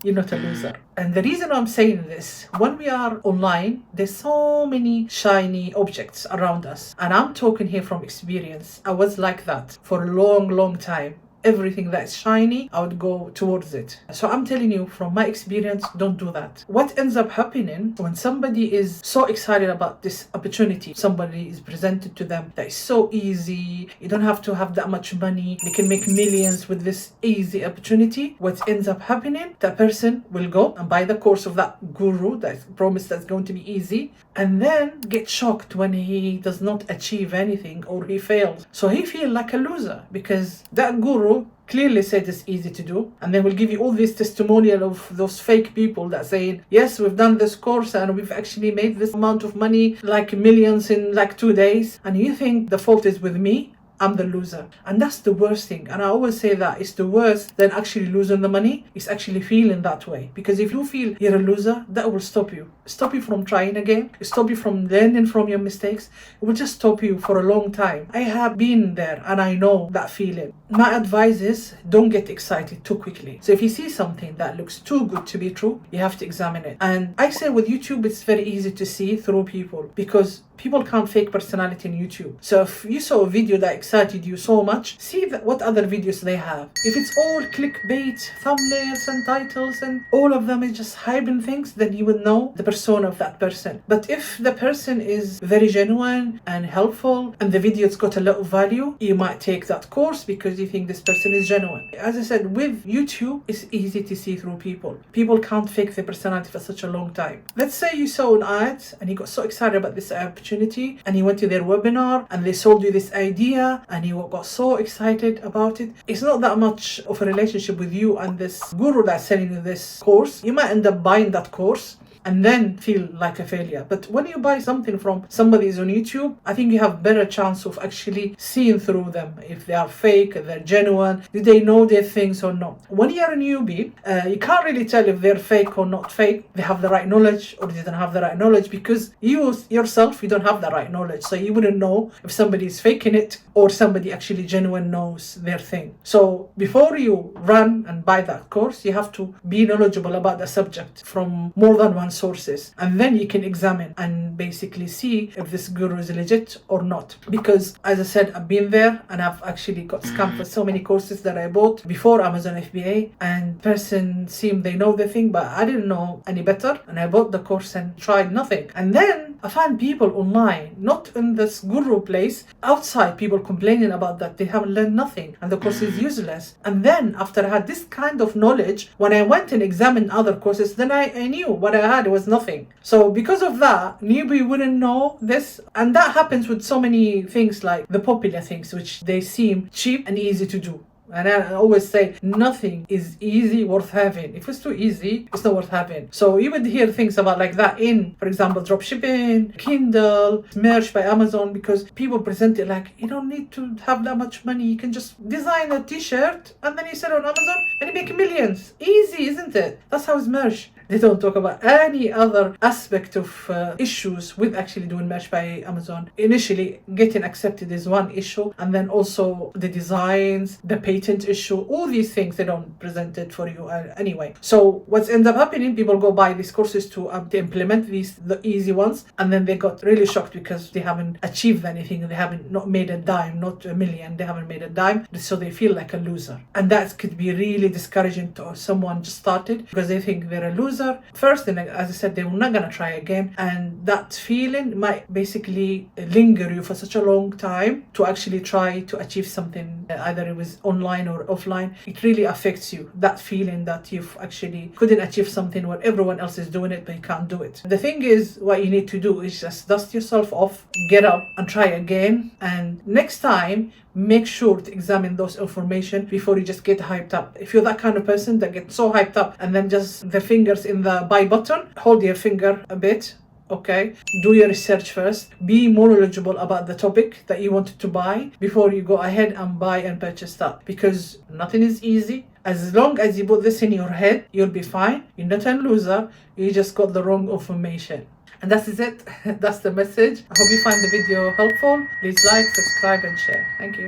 you're not a loser. And the reason I'm saying this, when we are online, there's so many shiny objects around us. And I'm talking here from experience. I was like that for a long, long time. Everything that's shiny, I would go towards it. So I'm telling you from my experience, don't do that. What ends up happening when somebody is so excited about this opportunity, somebody is presented to them that is so easy, you don't have to have that much money, they can make millions with this easy opportunity. What ends up happening, that person will go and buy the course of that guru that's promised that's going to be easy, and then get shocked when he does not achieve anything or he fails. So he feels like a loser because that guru clearly said it's easy to do, and they will give you all this testimonial of those fake people that saying, yes, we've done this course and we've actually made this amount of money, like millions in like 2 days, and you think the fault is with me, I'm the loser. And that's the worst thing. And I always say that it's the worst than actually losing the money. It's actually feeling that way. Because if you feel you're a loser, that will stop you. Stop you from trying again. Stop you from learning from your mistakes. It will just stop you for a long time. I have been there and I know that feeling. My advice is don't get excited too quickly. So if you see something that looks too good to be true, you have to examine it. And I say with YouTube, it's very easy to see through people because people can't fake personality in YouTube. So if you saw a video that excited you so much, see what other videos they have. If it's all clickbait, thumbnails and titles and all of them is just hyping things, then you will know the persona of that person. But if the person is very genuine and helpful and the video's got a lot of value, you might take that course because you think this person is genuine. As I said, with YouTube, it's easy to see through people. People can't fake their personality for such a long time. Let's say you saw an ad and you got so excited about this opportunity and you went to their webinar and they sold you this idea and you got so excited about it. It's not that much of a relationship with you and this guru that's selling you this course. You might end up buying that course and then feel like a failure. But when you buy something from somebody who's on YouTube, I think you have better chance of actually seeing through them. If they are fake, if they're genuine, do they know their things or not? When you're a newbie, you can't really tell if they're fake or not fake. They have the right knowledge or they don't have the right knowledge because you yourself, you don't have the right knowledge. So you wouldn't know if somebody is faking it or somebody actually genuine knows their thing. So before you run and buy that course, you have to be knowledgeable about the subject from more than one sources, and then you can examine and basically see if this guru is legit or not. Because as I said, I've been there and I've actually got scammed for so many courses that I bought before Amazon FBA, and person seemed they know the thing, but I didn't know any better, and I bought the course and tried nothing. And then I found people online, not in this guru place, outside, people complaining about that they haven't learned nothing and the course is useless. And then after I had this kind of knowledge, when I went and examined other courses, then I knew what I had was nothing. So because of that, newbie wouldn't know this, and that happens with so many things, like the popular things which they seem cheap and easy to do. And I always say nothing is easy worth having. If it's too easy, it's not worth having. So you would hear things about like that in, for example, dropshipping, Kindle, merch by Amazon, because people present it like you don't need to have that much money. You can just design a t-shirt and then you sell it on Amazon and you make millions. Easy, isn't it? That's how it's merch. They don't talk about any other aspect of issues with actually doing merch by Amazon. Initially, getting accepted is one issue, and then also the designs, the patent issue, all these things they don't present it for you anyway. So what ends up happening, people go buy these courses to implement the easy ones, and then they got really shocked because they haven't achieved anything. They haven't not made a dime, not a million. They haven't made a dime, so they feel like a loser, and that could be really discouraging to someone just started because they think they're a loser. First, then as I said, they're not gonna try again, and that feeling might basically linger you for such a long time to actually try to achieve something, either it was online or offline. It really affects you, that feeling that you've actually couldn't achieve something where everyone else is doing it but you can't do it. The thing is, what you need to do is just dust yourself off, get up and try again, and next time make sure to examine those information before you just get hyped up. If you're that kind of person that gets so hyped up and then just the fingers in the buy button, hold your finger a bit. Okay, do your research first. Be more knowledgeable about the topic that you wanted to buy before you go ahead and buy and purchase that, because nothing is easy. As long as you put this in your head, you'll be fine. You're not a loser. You just got the wrong information. And that is it. That's the message. I hope you find the video helpful. Please like, subscribe and share. Thank you.